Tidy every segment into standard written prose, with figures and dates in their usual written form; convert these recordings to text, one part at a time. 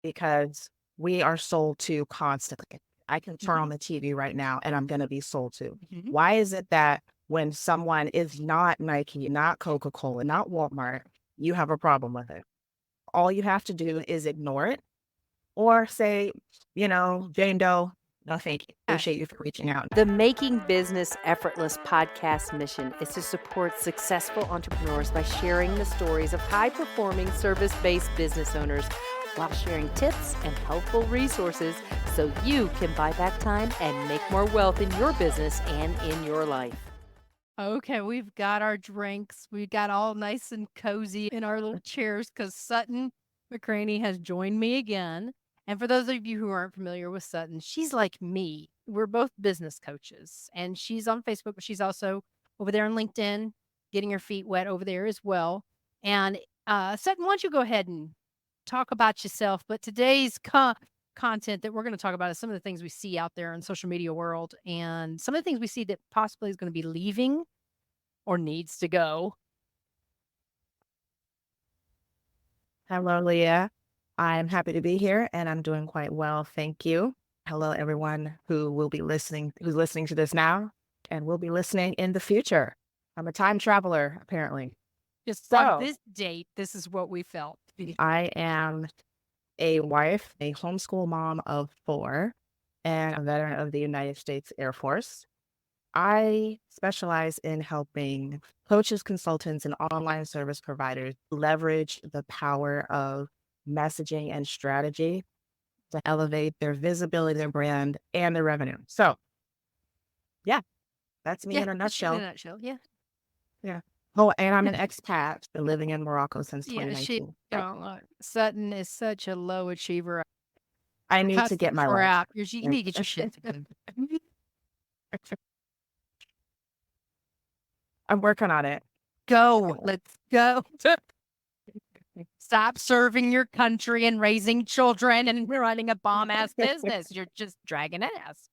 because we are sold to constantly. I can turn Mhm, on the TV right now and I'm going to be sold to. mhm. Why is it that when someone is not Nike, not Coca-Cola, not Walmart, you have a problem with it? All you have to do is ignore it or say, Jane Doe, no, thank you. Yeah. Appreciate you for reaching out. The Making Business Effortless podcast mission is to support successful entrepreneurs by sharing the stories of high performing service based business owners while sharing tips and helpful resources so you can buy back time and make more wealth in your business and in your life. Okay, we've got our drinks. We got all nice and cozy in our little chairs because Sutton McCraney has joined me again. And for those of you who aren't familiar with Sutton, she's like me. We're both business coaches, and she's on Facebook, but she's also over there on LinkedIn, getting her feet wet over there as well. And Sutton, why don't you go ahead and talk about yourself? But today's content that we're going to talk about is some of the things we see out there in social media world, and some of the things we see that possibly is going to be leaving or needs to go. Hello, Leah. I'm happy to be here and I'm doing quite well. Thank you. Hello, everyone who's listening to this now and will be listening in the future. I'm a time traveler, apparently. Just on So this date, this is what we felt. I am a wife, a homeschool mom of four, and a veteran of the United States Air Force. I specialize in helping coaches, consultants, and online service providers leverage the power of messaging and strategy to elevate their visibility, their brand, and their revenue. So, yeah, that's me Yeah, in a that's in a nutshell. nutshell. Yeah. Yeah. Oh, and I'm an expat, been living in Morocco since Yeah, she 2019. Sutton is such a low achiever. I need Cuss to the get my life. crap. You need to get your shit together. I'm working on it. Go. Let's go. Stop serving your country and raising children and running a bomb ass business. You're just dragging ass.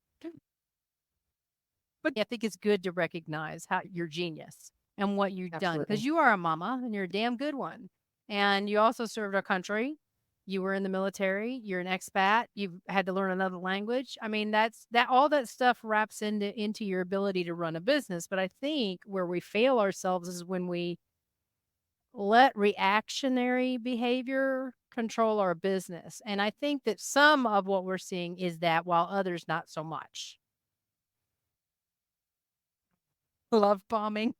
But I think it's good to recognize how your genius and what you've done Absolutely. because you are a mama and you're a damn good one. And you also served our country. You were in the military. You're an expat. You've had to learn another language. I mean, that all that stuff wraps into your ability to run a business. But I think where we fail ourselves is when we let reactionary behavior control our business. And I think that some of what we're seeing is that while others not so much. Love bombing.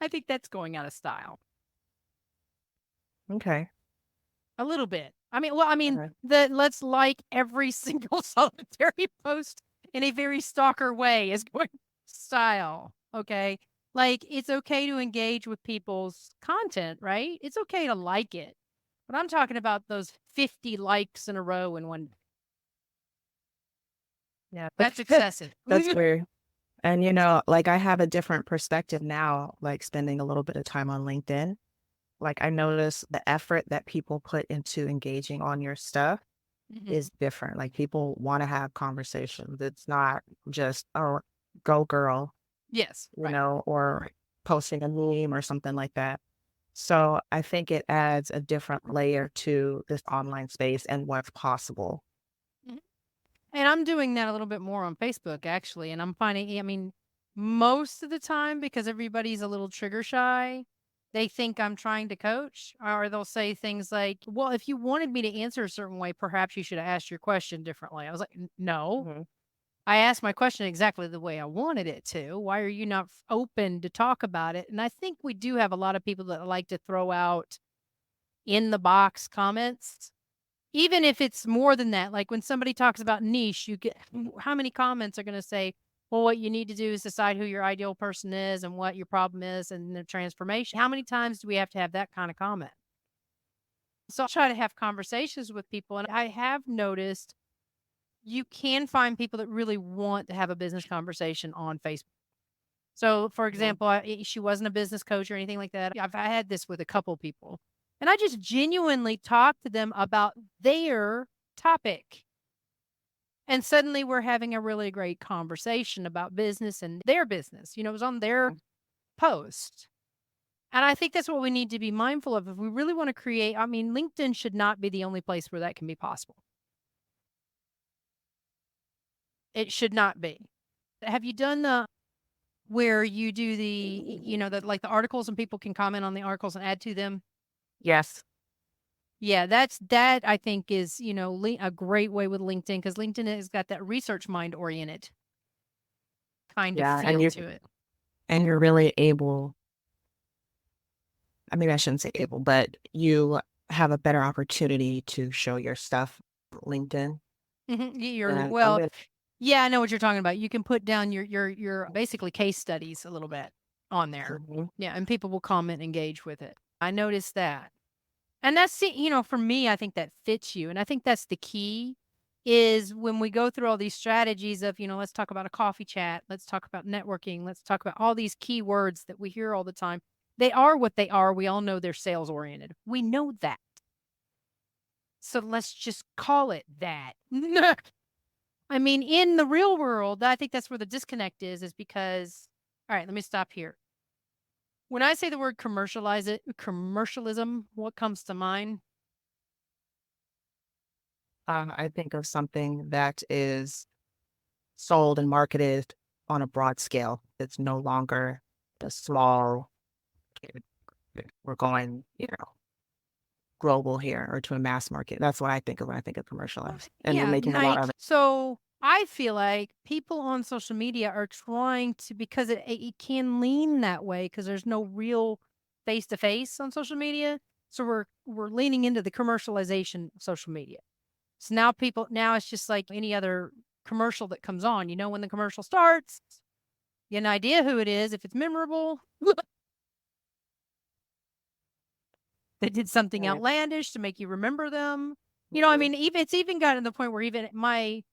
I think that's going out of style Okay. a little bit. I mean, Okay. let's like every single solitary post in a very stalker way is going style. Okay. Like it's okay to engage with people's content, right? It's okay to like it. But I'm talking about those 50 likes in a row in one. Yeah, That's excessive. that's weird. And, like I have a different perspective now, like spending a little bit of time on LinkedIn. Like I notice the effort that people put into engaging on your stuff Mhm. is different. Like people want to have conversations. It's not just, oh, go girl, Yes, right. or posting a meme or something like that. So I think it adds a different layer to this online space and what's possible. Mhm. And I'm doing that a little bit more on Facebook actually, and I'm finding I mean, most of the time because everybody's a little trigger shy, they think I'm trying to coach, or they'll say things like, "Well, if you wanted me to answer a certain way, perhaps you should have asked your question differently." I was like, No. Mhm. I asked my question exactly the way I wanted it to. Why are you not open to talk about it?" And I think we do have a lot of people that like to throw out in the box comments. Even if it's more than that, like when somebody talks about niche, you get how many comments are gonna say, "Well, what you need to do is decide who your ideal person is and what your problem is and the transformation." How many times do we have to have that kind of comment? So I try to have conversations with people, and I have noticed you can find people that really want to have a business conversation on Facebook. So, for Mhm. example, she wasn't a business coach or anything like that. I had this with a couple people, and I just genuinely talked to them about their topic. And suddenly we're having a really great conversation about business and their business. It was on their post. And I think that's what we need to be mindful of. If we really want to create, I mean, LinkedIn should not be the only place where that can be possible. It should not be. Have you done the where you do the like the articles and people can comment on the articles and add to them? Yes. Yeah, that I think is, a great way with LinkedIn because LinkedIn has got that research mind oriented kind of Yeah. And feel to it. you're really able, I mean, I shouldn't say able, but you have a better opportunity to show your stuff on LinkedIn. And I'm Well, gonna, yeah, I know what you're talking about. You can put down your basically case studies a little bit on there. Mhm. Yeah, and people will comment and engage with it. I noticed that. And that's for me, I think that fits you. And I think that's the key is when we go through all these strategies of, let's talk about a coffee chat, let's talk about networking, let's talk about all these key words that we hear all the time. They are what they are. We all know they're sales oriented. We know that. So let's just call it that. I mean, in the real world, I think that's where the disconnect is because, all right, let me stop here. When I say the word commercialism, what comes to mind? I think of something that is sold and marketed on a broad scale. It's no longer a small, "Okay, we're going, global here or to a mass market." That's what I think of when I think of commercialized. And you're Yeah, making a lot of it. so I feel like people on social media are trying to because it can lean that way because there's no real face to face on social media. So we're leaning into the commercialization of social media. So now it's just like any other commercial that comes on. When the commercial starts, you get an idea who it is. If it's memorable, they did something Right. outlandish to make you remember them. I Mhm. mean, even it's even gotten to the point where even my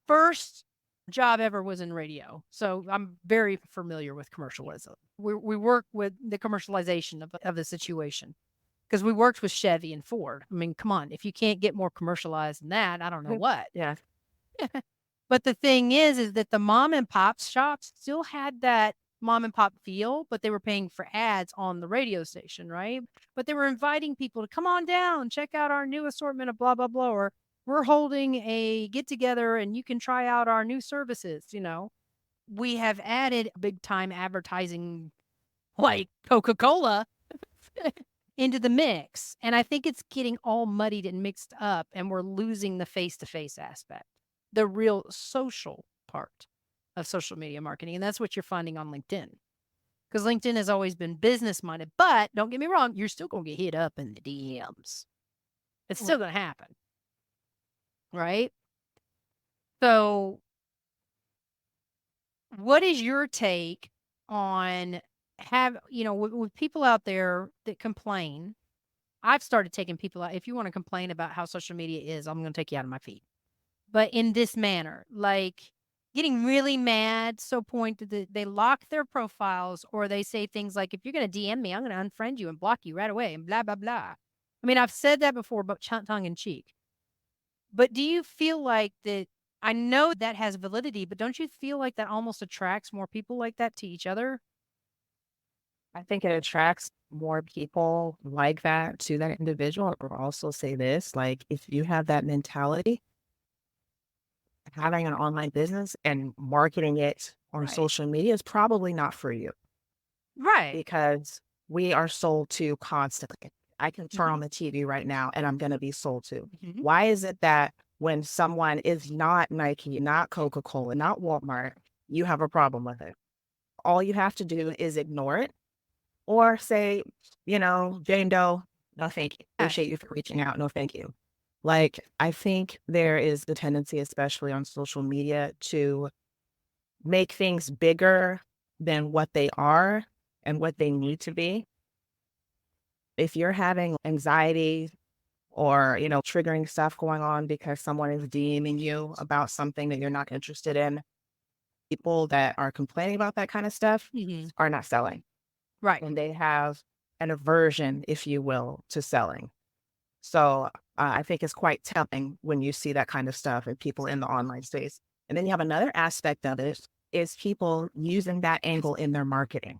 first job ever was in radio. So I'm very familiar with commercialism. We work with the commercialization of the situation because we worked with Chevy and Ford. I mean, come on, if you can't get more commercialized than that, I don't know what. Yeah. But the thing is that the mom and pop shops still had that mom and pop feel, but they were paying for ads on the radio station, right? But they were inviting people to come on down, check out our new assortment of blah, blah, blah, or we're holding a get together and you can try out our new services. We have added big time advertising like Coca-Cola into the mix. And I think it's getting all muddied and mixed up, and we're losing the face to face aspect, the real social part of social media marketing. And that's what you're finding on LinkedIn. Because LinkedIn has always been business minded, but don't get me wrong, you're still going to get hit up in the DMs. It's Right. still going to happen. Right. So, what is your take on with people out there that complain? I've started taking people out. If you want to complain about how social media is, I'm going to take you out of my feed. But in this manner, like getting really mad, so pointed that they lock their profiles or they say things like, if you're going to DM me, I'm going to unfriend you and block you right away and blah, blah, blah. I mean, I've said that before, but tongue in cheek. But do you feel like that? I know that has validity, but don't you feel like that almost attracts more people like that to each other? I think it attracts more people like that to that individual. Or also say this, like, if you have that mentality, having an online business and marketing it on Right. social media is probably not for you Right. because we are sold to constantly. I can turn Hmm. on the TV right now and I'm going to be sold to. Hmm. Why is it that when someone is not Nike, not Coca-Cola, not Walmart, you have a problem with it? All you have to do is ignore it or say, Jane Doe, no, thank you. Right. Appreciate you for reaching out. No, thank you. Like, I think there is the tendency, especially on social media, to make things bigger than what they are and what they need to be. If you're having anxiety or, triggering stuff going on because someone is DMing you about something that you're not interested in, people that are complaining about that kind of stuff Hmm. are not selling. Right. And they have an aversion, if you will, to selling. So I think it's quite telling when you see that kind of stuff in people in the online space. And then you have another aspect of it is people using that angle in their marketing.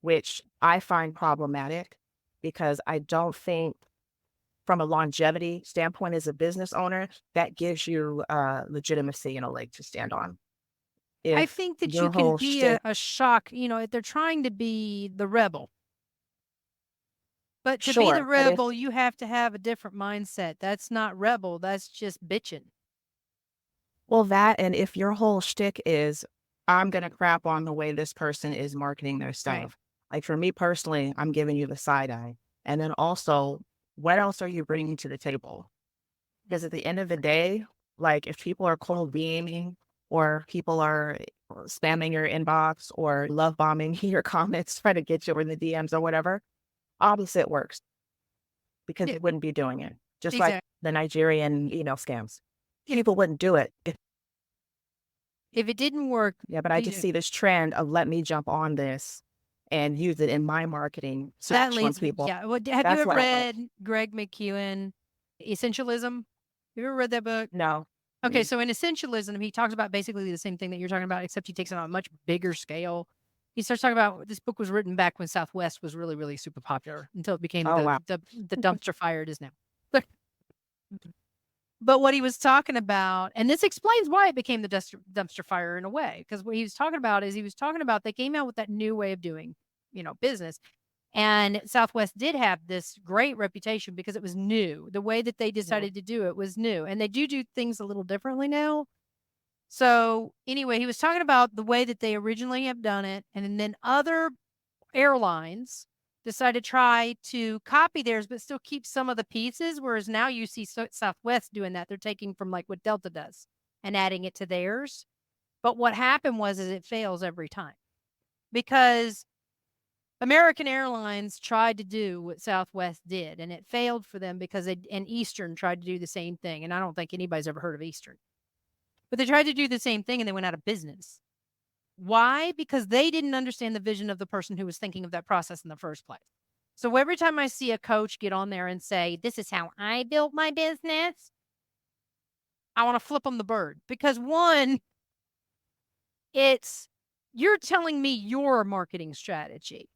which I find problematic because I don't think from a longevity standpoint as a business owner, that gives you legitimacy and a leg to stand on. I If think that you your can whole be shtick, a shock, they're trying to be the rebel. But to be the sure, but if rebel, you have to have a different mindset. That's not rebel, that's just bitching. well, that and if your whole shtick is, I'm gonna crap on the way this person is marketing their Uh, stuff. Like for me personally, I'm giving you the side eye. And then also, what else are you bringing to the table? Because at the end of the day, like if people are cold beaming or people are spamming your inbox or love bombing your comments, trying to get you in the DMs or whatever, obviously it works because yeah, they wouldn't be doing it. Just like exactly. the Nigerian email scams. People wouldn't do it. If it didn't work, Yeah, but I just see this trend of let me jump on this and use it in my marketing to that actual leads me people. yeah, well, have you That's ever what I like. read Greg McKeown, Essentialism? You ever read that book? No. Okay, Mm. so in Essentialism, he talks about basically the same thing that you're talking about, except he takes it on a much bigger scale. He starts talking about this book was written back when Southwest was really, really super popular until it became Oh wow. the dumpster fire it is now. But what he was talking about, and this explains why it became the dumpster fire in a way, because what he was talking about is he was talking about they came out with that new way of doing, business. And Southwest did have this great reputation because it was new. The way that they Yeah. decided to do it was new. And they do things a little differently now. So anyway, he was talking about the way that they originally have done it. And then other airlines decided to try to copy theirs, but still keep some of the pieces. Whereas now you see Southwest doing that. They're taking from like what Delta does and adding it to theirs. But what happened is it fails every time because American Airlines tried to do what Southwest did, and it failed for them because and Eastern tried to do the same thing. And I don't think anybody's ever heard of Eastern, but they tried to do the same thing and they went out of business. Why? Because they didn't understand the vision of the person who was thinking of that process in the first place. So every time I see a coach get on there and say, "This is how I built my business," I want to flip them the bird because one, it's you're telling me your marketing strategy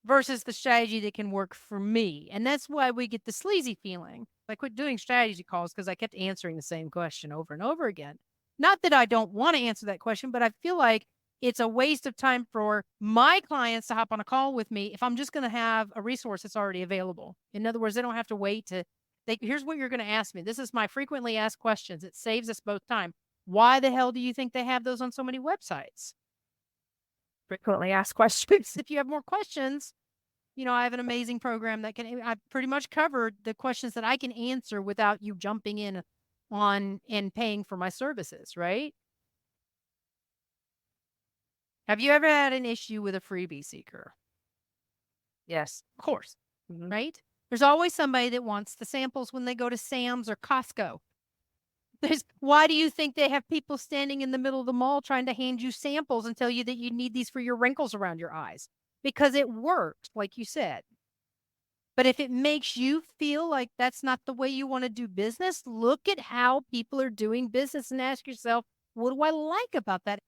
versus the strategy that can work for me. And that's why we get the sleazy feeling. I quit doing strategy calls because I kept answering the same question over and over again. Not that I don't want to answer that question, but I feel like it's a waste of time for my clients to hop on a call with me if I'm just going to have a resource that's already available. In other words, they don't have to wait here's what you're going to ask me. This is my frequently asked questions. It saves us both time. Why the hell do you think they have those on so many websites? Frequently asked questions. If you have more questions, I have an amazing program I pretty much covered the questions that I can answer without you jumping in on and paying for my services, right? Have you ever had an issue with a freebie seeker? Yes. Of course, Mhm. right? There's always somebody that wants the samples when they go to Sam's or Costco. Why do you think they have people standing in the middle of the mall trying to hand you samples and tell you that you need these for your wrinkles around your eyes? Because it works, like you said. But if it makes you feel like that's not the way you wanna do business, look at how people are doing business and ask yourself, "What do I like about that?"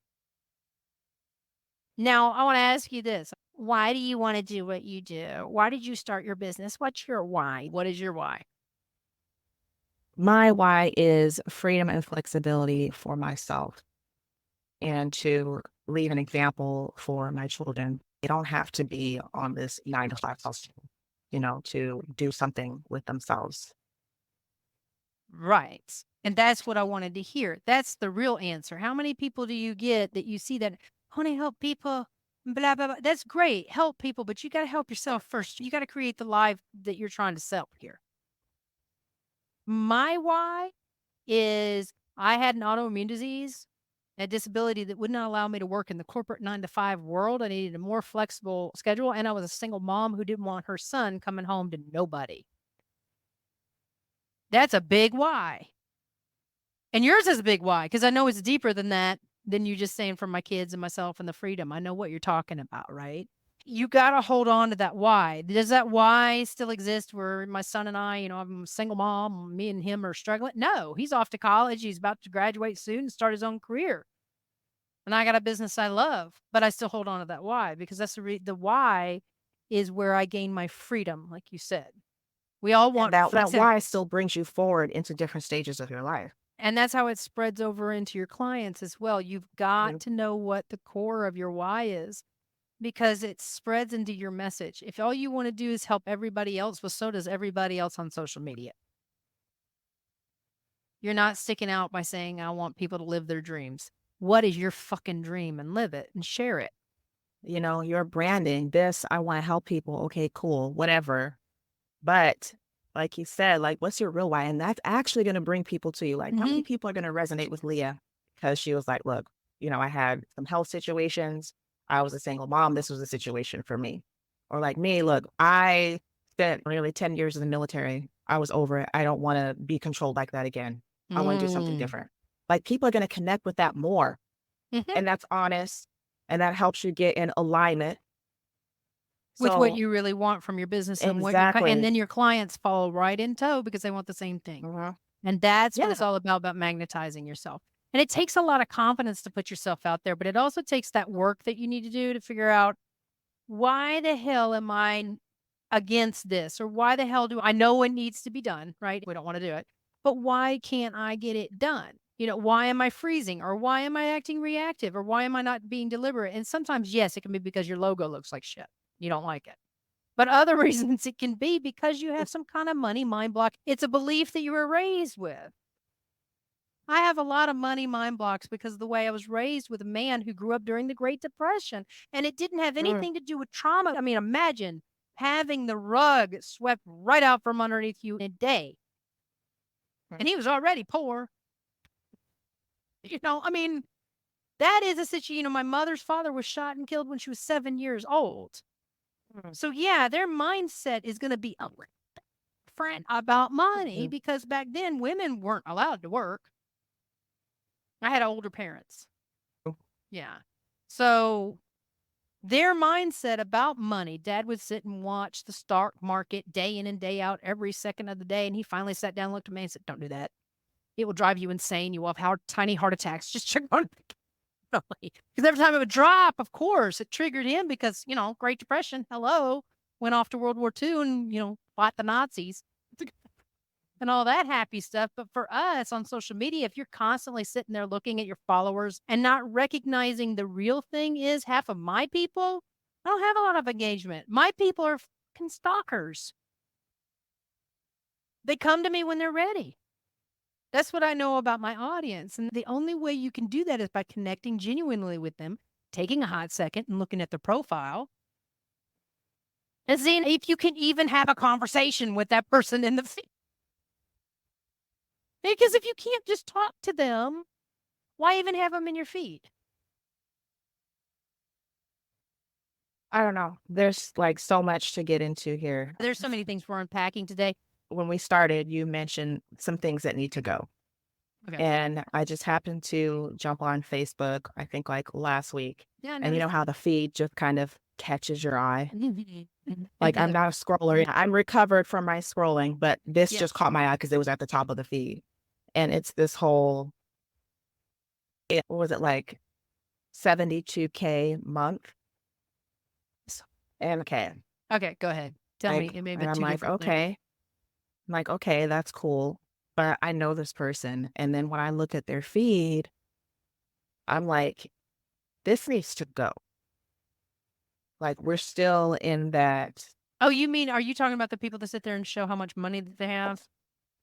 Now, I wanna ask you this. Why do you wanna do what you do? Why did you start your business? What's your why? What is your why? My why is freedom and flexibility for myself and to leave an example for my children. They don't have to be on this 9 to 5 hustle, to do something with themselves. Right. And that's what I wanted to hear. That's the real answer. How many people do you get that you see that, "I wanna help people, blah, blah, blah." That's great. Help people, but you gotta help yourself first. You gotta create the life that you're trying to sell here. My why is I had an autoimmune disease, a disability that would not allow me to work in the corporate 9 to 5 world. I needed a more flexible schedule, and I was a single mom who didn't want her son coming home to nobody. That's a big why. And yours is a big why because I know it's deeper than that, than you just saying for my kids and myself and the freedom. I know what you're talking about, right? You gotta hold on to that why. Does that why still exist where my son and I, I'm a single mom, me and him are struggling? No, he's off to college. He's about to graduate soon and start his own career. And I got a business I love, but I still hold on to that why, because that's the why is where I gain my freedom, like you said. We all And want that why still brings you forward into different stages of your life. and that's how it spreads over into your clients as well. You've got Mhm. to know what the core of your why is because it spreads into your message. If all you want to do is help everybody else, well, so does everybody else on social media. You're not sticking out by saying, I want people to live their dreams. What is your fucking dream? And live it and share it. You know, your branding, this, I want to help people. Okay, cool, whatever. But like you said, like, what's your real why? And that's actually going to bring people to you. Like, how Hmm. many people are going to resonate with Leah? Because she was like, look, I had some health situations. I was a single mom. This was a situation for me. Or like me, look, I spent nearly 10 years in the military. I was over it. I don't want to be controlled like that again. I want to do something Mm. different. Like, people are going to connect with that more. Hmm. And that's honest. And that helps you get in alignment. With what So, you really want from your business and what and exactly. then your clients follow right in tow because they want the same thing. Mhm. And that's what it's Yeah. all about magnetizing yourself. And it takes a lot of confidence to put yourself out there, but it also takes that work that you need to do to figure out why the hell am I against this? Or why the hell do I know it needs to be done, right? We don't want to do it. But why can't I get it done? Why am I freezing? Or why am I acting reactive? Or why am I not being deliberate? And sometimes, yes, it can be because your logo looks like shit. You don't like it. But other reasons it can be because you have some kind of money mind block. It's a belief that you were raised with. I have a lot of money mind blocks because of the way I was raised with a man who grew up during the Great Depression. And it didn't have Mm, anything to do with trauma. I mean, imagine having the rug swept right out from underneath you in a day. mm, And he was already poor. I mean, that is a situation. My mother's father was shot and killed when she was 7 years old. mm, So, yeah, their mindset is going to be different about money mm. because back then women weren't allowed to work. I had older parents. Yeah. So their mindset about money, dad would sit and watch the stock market day in and day out every second of the day. And he finally sat down, looked at me and said, don't do that. It will drive you insane. You will have tiny heart attacks. Just check on it. Because every time it would drop, of course, it triggered him because, Great Depression, hello, went off to World War II and, fought the Nazis and all that happy stuff. But for us on social media, if you're constantly sitting there looking at your followers and not recognizing the real thing is half of my people, I don't have a lot of engagement. My people are fucking stalkers. They come to me when they're ready. That's what I know about my audience. And the only way you can do that is by connecting genuinely with them, taking a hot second and looking at their profile and seeing if you can even have a conversation with that person in the feed. Because if you can't just talk to them, why even have them in your feed? I don't know. There's like so much to get into here. There's so many things we're unpacking today. When we started, you mentioned some things that need to go. Okay. And I just happened to jump on Facebook, I think like last week. Yeah, I And you know noticed. how the feed just kind of catches your eye? It Like, I'm does. not a scroller. I'm recovered from my scrolling, but this Yeah. just caught my eye because it was at the top of the feed. And it's this whole, what was it, like 72K month? And okay, Okay, go ahead. Tell me. It may have and been I'm two like, different things. okay. I'm like, okay, that's cool. But I know this person. And then when I look at their feed, I'm like, this needs to go. Like, we're still in that, Oh, you mean, are you talking about the people that sit there and show how much money that they have?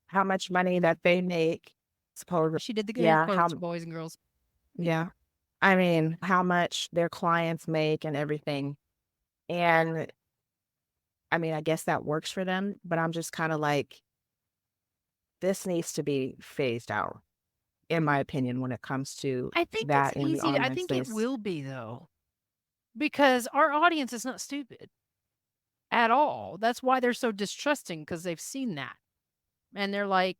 how much money that they make. Suppose, She did the air yeah, quotes, boys and girls. yeah. I mean, how much their clients make and everything. And I mean, I guess that works for them, but I'm just kind of like, this needs to be phased out, in my opinion, when it comes to I think it's that in the I online think it space. will be though, because our audience is not stupid at all. That's why they're so distrusting because they've seen that. And they're like,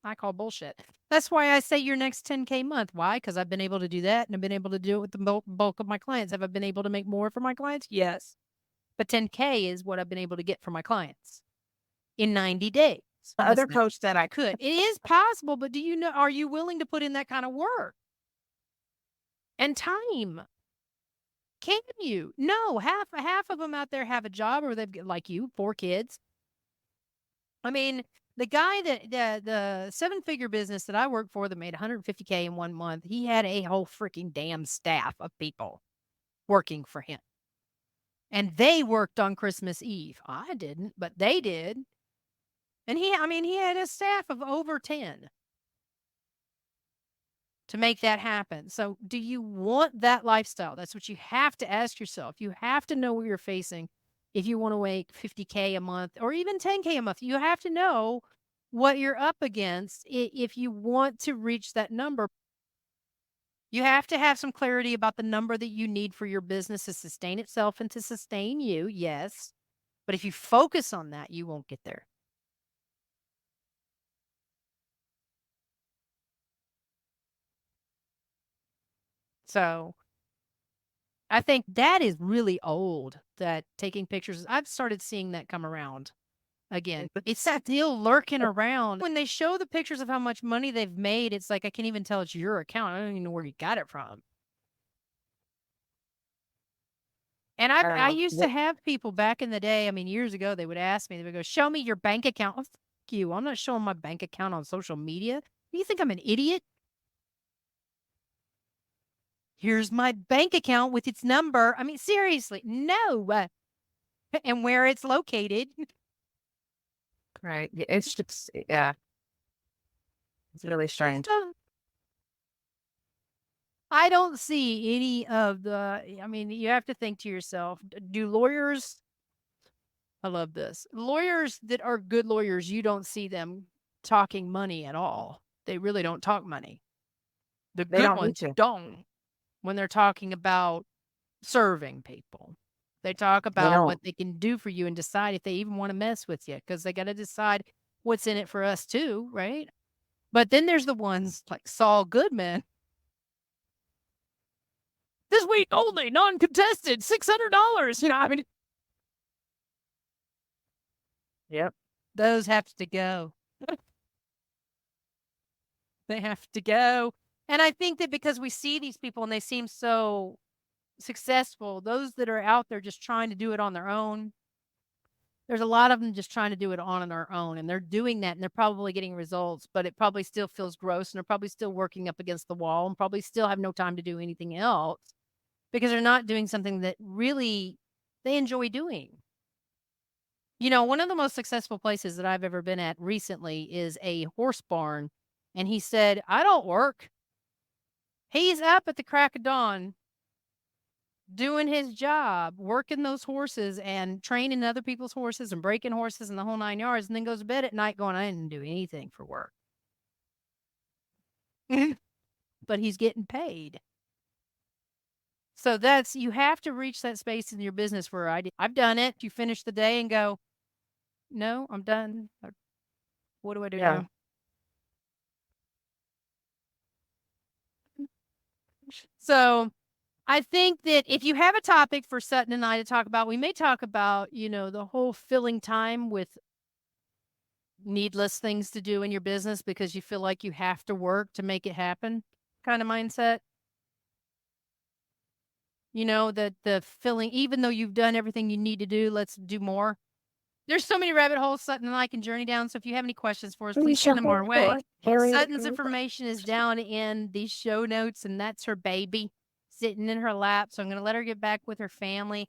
I call bullshit. That's why I say your next 10K month. Why? Because I've been able to do that and I've been able to do it with the bulk of my clients. Have I been able to make more for my clients? Yes. But 10K is what I've been able to get for my clients in 90 days. The other coach that I Could. It is possible, but are you willing to put in that kind of work? and time. Can you? No, half of them out there have a job or they've got, like you, 4 kids. I mean, the guy that the seven-figure business that I worked for that made 150K in 1 month, he had a whole freaking damn staff of people working for him. And they worked on Christmas Eve. I didn't, but they did. And he had a staff of over 10 to make that happen. So, do you want that lifestyle? That's what you have to ask yourself. You have to know what you're facing if you want to make 50K a month or even 10K a month. You have to know what you're up against if you want to reach that number. You have to have some clarity about the number that you need for your business to sustain itself and to sustain you, yes. But if you focus on that, you won't get there. So, I think that is really old, that taking pictures. I've started seeing that come around again. It's still lurking around. When they show the pictures of how much money they've made, it's like, I can't even tell it's your account. I don't even know where you got it from. And I used to have people back in the day, I mean, years ago, they would ask me, they would go, "Show me your bank account." Oh, fuck you. I'm not showing my bank account on social media. You think I'm an idiot? Here's my bank account with its number. I mean, seriously, no. And where it's located. Right. It's just, yeah, it's really strange. So, I don't see any of the, I mean, you have to think to yourself, do lawyers, I love this. Lawyers that are good lawyers, you don't see them talking money at all. They really don't talk money. The They good don't need ones to. don't when they're talking about serving people. They talk They about don't. what they can do for you and decide if they even want to mess with you because they got to decide what's in it for us too, right? But then there's the ones like Saul Goodman. This week only, non-contested, $600. I mean, Yep. those have to go. They have to go. And I think that because we see these people and they seem so successful, those that are out there just trying to do it on their own, there's a lot of them just trying to do it on their own. And they're doing that and they're probably getting results, but it probably still feels gross. And they're probably still working up against the wall and probably still have no time to do anything else because they're not doing something that really they enjoy doing. One of the most successful places that I've ever been at recently is a horse barn. And he said, I don't work. He's up at the crack of dawn doing his job, working those horses and training other people's horses and breaking horses and the whole 9 yards, and then goes to bed at night going, I didn't do anything for work. But he's getting paid. So you have to reach that space in your business where I've done it. You finish the day and go, no, I'm done. What do I do Yeah. now? So I think that if you have a topic for Sutton and I to talk about, we may talk about, the whole filling time with needless things to do in your business because you feel like you have to work to make it happen kind of mindset. That the filling, even though you've done everything you need to do, let's do more. There's so many rabbit holes Sutton and I can journey down. So if you have any questions for us, please send them our way. Sutton's information is down in the show notes, and that's her baby sitting in her lap. So I'm going to let her get back with her family.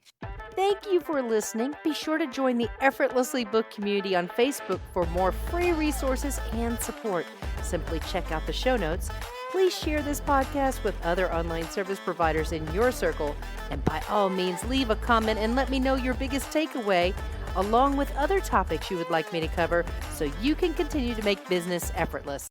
Thank you for listening. Be sure to join the Effortlessly Book community on Facebook for more free resources and support. Simply check out the show notes. Please share this podcast with other online service providers in your circle. And by all means, leave a comment and let me know your biggest takeaway, along with other topics you would like me to cover so you can continue to make business effortless.